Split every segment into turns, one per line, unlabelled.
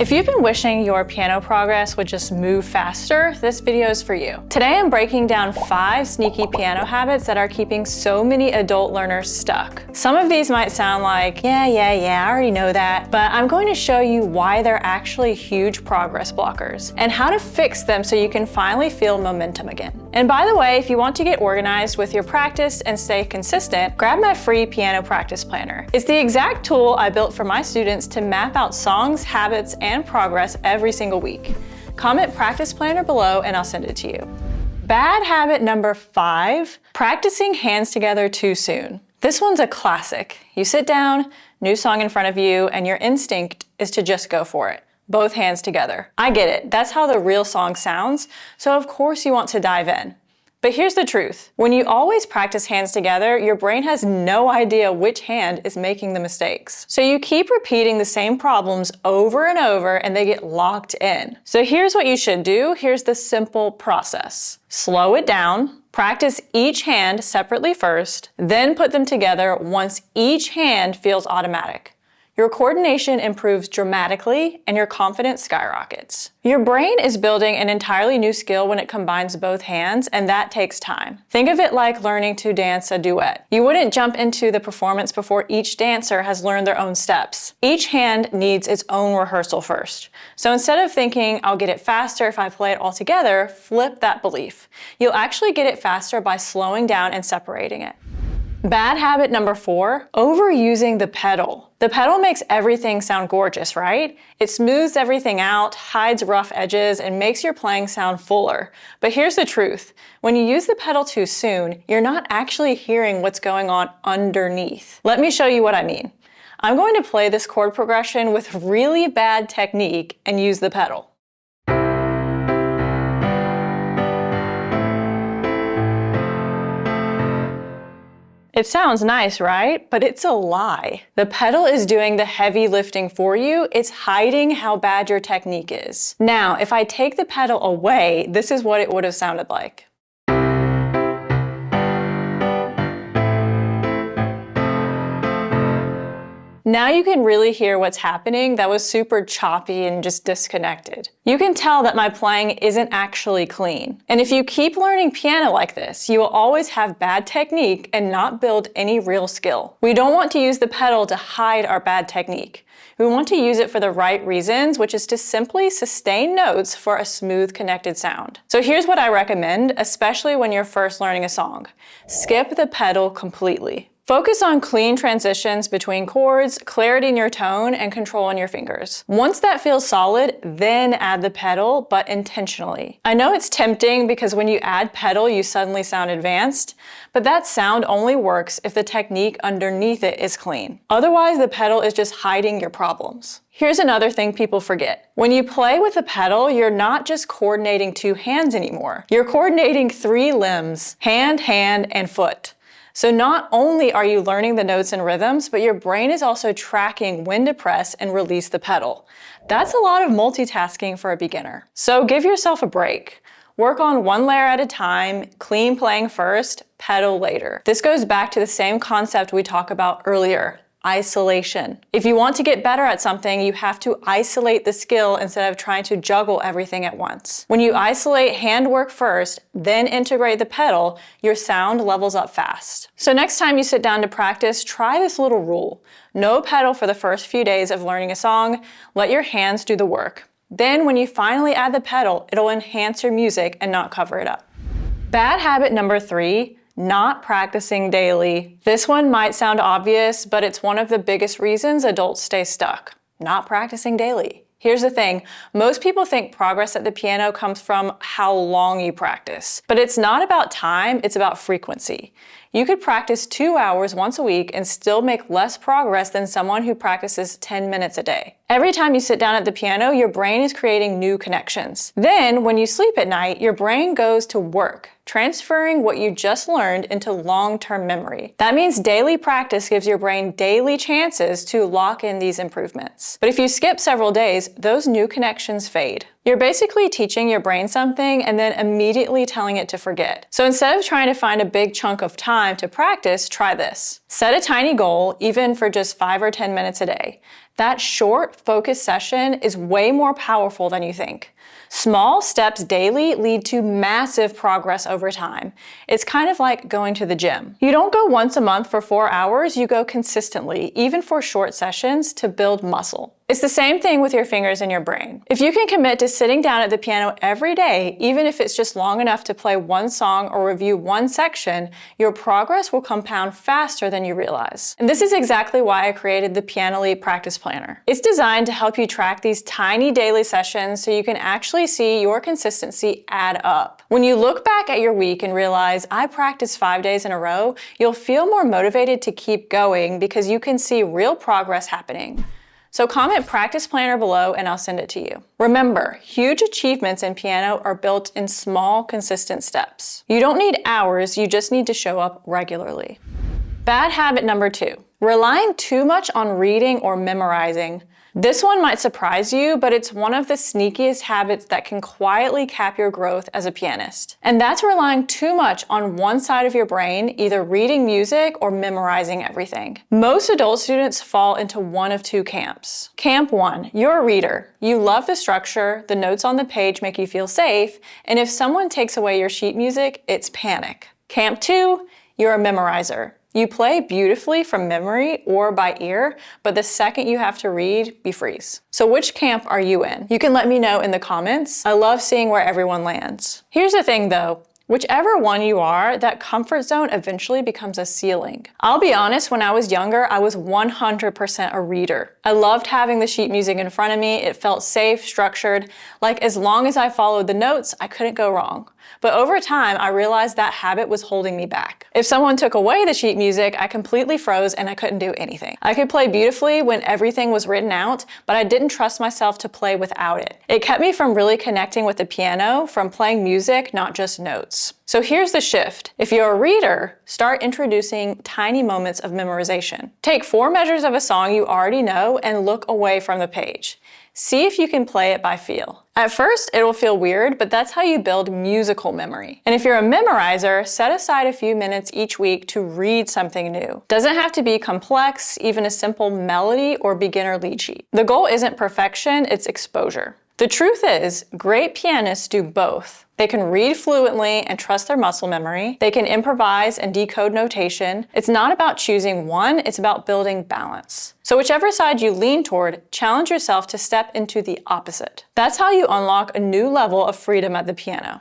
If you've been wishing your piano progress would just move faster, this video is for you. Today I'm breaking down 5 sneaky piano habits that are keeping so many adult learners stuck. Some of these might sound like, yeah, I already know that, but I'm going to show you why they're actually huge progress blockers and how to fix them so you can finally feel momentum again. And by the way, if you want to get organized with your practice and stay consistent, grab my free piano practice planner. It's the exact tool I built for my students to map out songs, habits, and progress every single week. Comment practice planner below and I'll send it to you. Bad habit number 5, practicing hands together too soon. This one's a classic. You sit down, new song in front of you, and your instinct is to just go for it. Both hands together. I get it, that's how the real song sounds, so of course you want to dive in. But here's the truth. When you always practice hands together, your brain has no idea which hand is making the mistakes. So you keep repeating the same problems over and over and they get locked in. So here's what you should do. Here's the simple process. Slow it down. Practice each hand separately first, then put them together once each hand feels automatic. Your coordination improves dramatically and your confidence skyrockets. Your brain is building an entirely new skill when it combines both hands, and that takes time. Think of it like learning to dance a duet. You wouldn't jump into the performance before each dancer has learned their own steps. Each hand needs its own rehearsal first. So instead of thinking, I'll get it faster if I play it all together, flip that belief. You'll actually get it faster by slowing down and separating it. Bad habit number 4, overusing the pedal. The pedal makes everything sound gorgeous, right? It smooths everything out, hides rough edges, and makes your playing sound fuller. But here's the truth. When you use the pedal too soon, you're not actually hearing what's going on underneath. Let me show you what I mean. I'm going to play this chord progression with really bad technique and use the pedal. It sounds nice, right? But it's a lie. The pedal is doing the heavy lifting for you. It's hiding how bad your technique is. Now, if I take the pedal away, this is what it would have sounded like. Now you can really hear what's happening. That was super choppy and just disconnected. You can tell that my playing isn't actually clean. And if you keep learning piano like this, you will always have bad technique and not build any real skill. We don't want to use the pedal to hide our bad technique. We want to use it for the right reasons, which is to simply sustain notes for a smooth connected sound. So here's what I recommend, especially when you're first learning a song. Skip the pedal completely. Focus on clean transitions between chords, clarity in your tone, and control in your fingers. Once that feels solid, then add the pedal, but intentionally. I know it's tempting because when you add pedal, you suddenly sound advanced, but that sound only works if the technique underneath it is clean. Otherwise, the pedal is just hiding your problems. Here's another thing people forget. When you play with a pedal, you're not just coordinating 2 hands anymore. You're coordinating 3 limbs, hand, and foot. So not only are you learning the notes and rhythms, but your brain is also tracking when to press and release the pedal. That's a lot of multitasking for a beginner. So give yourself a break. Work on one layer at a time, clean playing first, pedal later. This goes back to the same concept we talked about earlier. Isolation. If you want to get better at something, you have to isolate the skill instead of trying to juggle everything at once. When you isolate handwork first, then integrate the pedal, your sound levels up fast. So next time you sit down to practice, try this little rule. No pedal for the first few days of learning a song. Let your hands do the work. Then when you finally add the pedal, it'll enhance your music and not cover it up. Bad habit number 3, not practicing daily. This one might sound obvious, but it's one of the biggest reasons adults stay stuck. Not practicing daily. Here's the thing, most people think progress at the piano comes from how long you practice. But it's not about time, it's about frequency. You could practice 2 hours once a week and still make less progress than someone who practices 10 minutes a day. Every time you sit down at the piano, your brain is creating new connections. Then, when you sleep at night, your brain goes to work, transferring what you just learned into long-term memory. That means daily practice gives your brain daily chances to lock in these improvements. But if you skip several days, those new connections fade. You're basically teaching your brain something and then immediately telling it to forget. So instead of trying to find a big chunk of time to practice, try this. Set a tiny goal, even for just 5 or 10 minutes a day. That short, focused session is way more powerful than you think. Small steps daily lead to massive progress over time. It's kind of like going to the gym. You don't go once a month for 4 hours, you go consistently, even for short sessions, to build muscle. It's the same thing with your fingers and your brain. If you can commit to sitting down at the piano every day, even if it's just long enough to play one song or review one section, your progress will compound faster than you realize. And this is exactly why I created the Pianoly Practice Planner. It's designed to help you track these tiny daily sessions so you can actually see your consistency add up. When you look back at your week and realize, I practiced 5 days in a row, you'll feel more motivated to keep going because you can see real progress happening. So comment Practice Planner below and I'll send it to you. Remember, huge achievements in piano are built in small, consistent steps. You don't need hours, you just need to show up regularly. Bad habit number 2, relying too much on reading or memorizing. This one might surprise you, but it's one of the sneakiest habits that can quietly cap your growth as a pianist. And that's relying too much on one side of your brain, either reading music or memorizing everything. Most adult students fall into one of two camps. Camp 1, you're a reader. You love the structure, the notes on the page make you feel safe, and if someone takes away your sheet music, it's panic. Camp 2, you're a memorizer. You play beautifully from memory or by ear, but the second you have to read, you freeze. So which camp are you in? You can let me know in the comments. I love seeing where everyone lands. Here's the thing though. Whichever one you are, that comfort zone eventually becomes a ceiling. I'll be honest, when I was younger, I was 100% a reader. I loved having the sheet music in front of me. It felt safe, structured, like as long as I followed the notes, I couldn't go wrong. But over time, I realized that habit was holding me back. If someone took away the sheet music, I completely froze and I couldn't do anything. I could play beautifully when everything was written out, but I didn't trust myself to play without it. It kept me from really connecting with the piano, from playing music, not just notes. So here's the shift. If you're a reader, start introducing tiny moments of memorization. Take 4 measures of a song you already know and look away from the page. See if you can play it by feel. At first, it'll feel weird, but that's how you build musical memory. And if you're a memorizer, set aside a few minutes each week to read something new. Doesn't have to be complex, even a simple melody or beginner lead sheet. The goal isn't perfection, it's exposure. The truth is, great pianists do both. They can read fluently and trust their muscle memory. They can improvise and decode notation. It's not about choosing one, it's about building balance. So whichever side you lean toward, challenge yourself to step into the opposite. That's how you unlock a new level of freedom at the piano.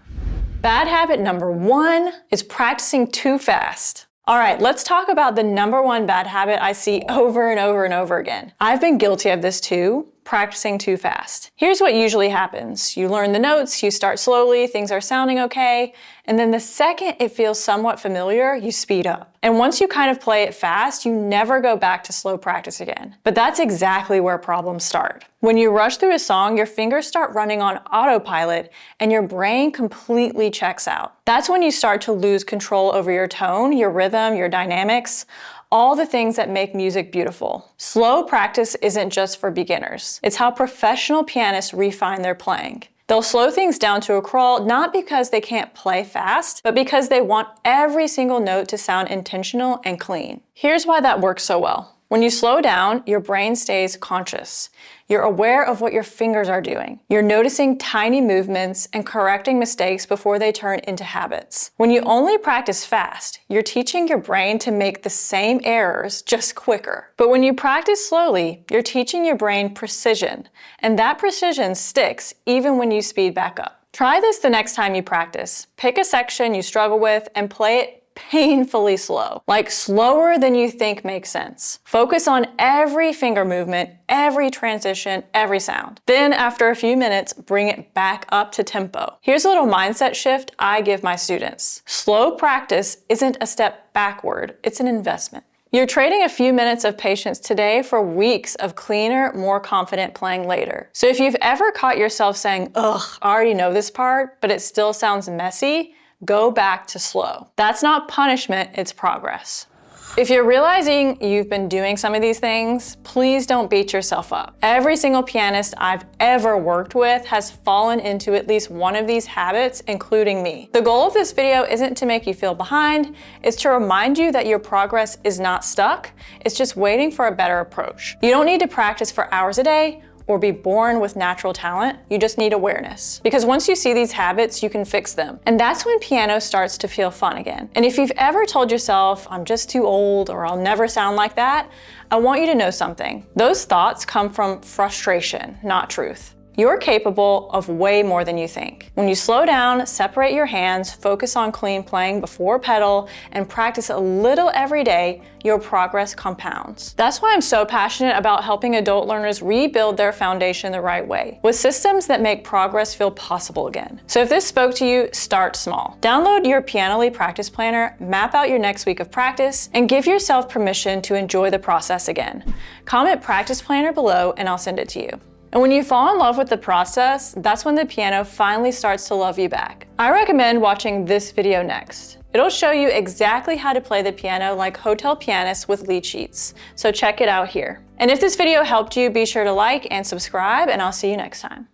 Bad habit number 1 is practicing too fast. All right, let's talk about the number 1 bad habit I see over and over and over again. I've been guilty of this too. Practicing too fast. Here's what usually happens. You learn the notes, you start slowly, things are sounding okay, and then the second it feels somewhat familiar, you speed up. And once you kind of play it fast, you never go back to slow practice again. But that's exactly where problems start. When you rush through a song, your fingers start running on autopilot and your brain completely checks out. That's when you start to lose control over your tone, your rhythm, your dynamics, all the things that make music beautiful. Slow practice isn't just for beginners. It's how professional pianists refine their playing. They'll slow things down to a crawl, not because they can't play fast, but because they want every single note to sound intentional and clean. Here's why that works so well. When you slow down, your brain stays conscious. You're aware of what your fingers are doing. You're noticing tiny movements and correcting mistakes before they turn into habits. When you only practice fast, you're teaching your brain to make the same errors, just quicker. But when you practice slowly, you're teaching your brain precision, and that precision sticks even when you speed back up. Try this the next time you practice. Pick a section you struggle with and play it painfully slow, like slower than you think makes sense. Focus on every finger movement, every transition, every sound. Then after a few minutes, bring it back up to tempo. Here's a little mindset shift I give my students. Slow practice isn't a step backward, it's an investment. You're trading a few minutes of patience today for weeks of cleaner, more confident playing later. So if you've ever caught yourself saying, ugh, I already know this part, but it still sounds messy, go back to slow. That's not punishment, it's progress. If you're realizing you've been doing some of these things, please don't beat yourself up. Every single pianist I've ever worked with has fallen into at least one of these habits, including me. The goal of this video isn't to make you feel behind, it's to remind you that your progress is not stuck, it's just waiting for a better approach. You don't need to practice for hours a day or be born with natural talent, you just need awareness. Because once you see these habits, you can fix them. And that's when piano starts to feel fun again. And if you've ever told yourself, I'm just too old or I'll never sound like that, I want you to know something. Those thoughts come from frustration, not truth. You're capable of way more than you think. When you slow down, separate your hands, focus on clean playing before pedal, and practice a little every day, your progress compounds. That's why I'm so passionate about helping adult learners rebuild their foundation the right way, with systems that make progress feel possible again. So if this spoke to you, start small. Download your Pianoly practice planner, map out your next week of practice, and give yourself permission to enjoy the process again. Comment practice planner below and I'll send it to you. And when you fall in love with the process, that's when the piano finally starts to love you back. I recommend watching this video next. It'll show you exactly how to play the piano like hotel pianists with lead sheets. So check it out here. And if this video helped you, be sure to like and subscribe, and I'll see you next time.